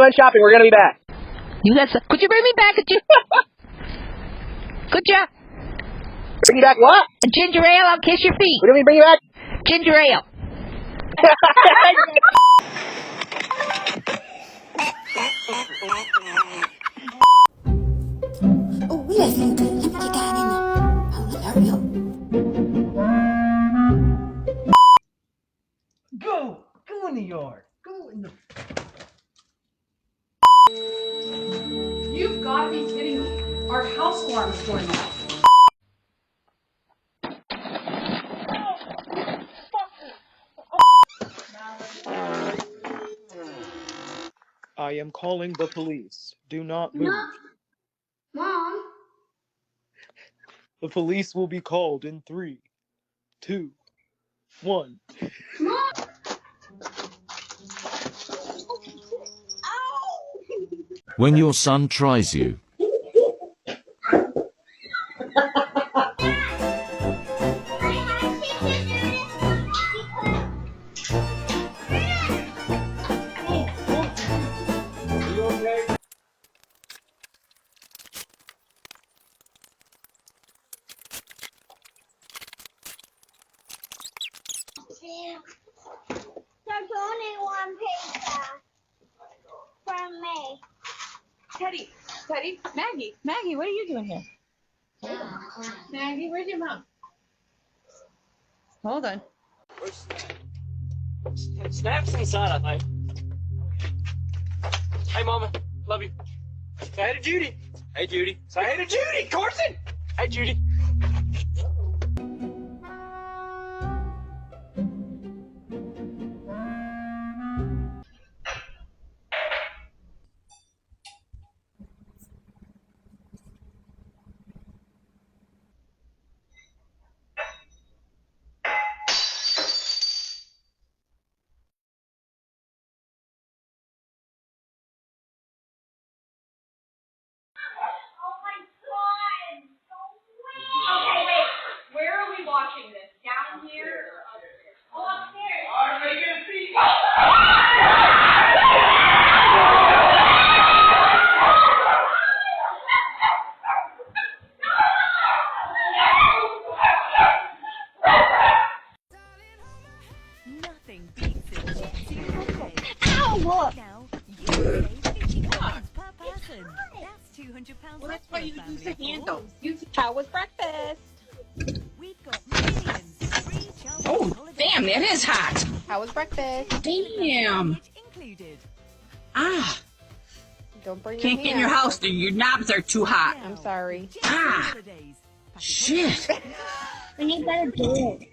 Going shopping. We're gonna be back. You got some. Could you bring me back a Could ya? Bring you back what? A ginger ale. I'll kiss your feet. What do we bring you back? Ginger ale. Oh, we listening to you. Get down in there. Hurry up. Go in the yard. Go in the. You've got to be kidding me. Our house alarm is going off. I am calling the police. Do not move. No. Mom. The police will be called in 3, 2, 1. Mom. When your son tries you. There's only one pizza from me. Teddy, Maggie, what are you doing here? Maggie, where's your mom? Hold on. Snacks inside, I think. Hey, Mama. Love you. Say hey to Judy. Hey, Judy. Say hey to Judy. Corson. Hey, Judy. Okay, wait. Where are we watching this? Down here or upstairs? Oh, upstairs. All right, make it a seat. Nothing beats a juicy holiday. Ow, look. Now, you save £50 per person. That's £200 Well, that's why less you per use the family of handle. four. How was breakfast? We've got millions free children's Oh, holiday damn, that is hot. How was breakfast? Damn. package included. Ah, Don't bring can't get in your house. Your knobs are too hot. Now, I'm sorry. Disney Ah. holidays. Pack a Shit. We need better do it.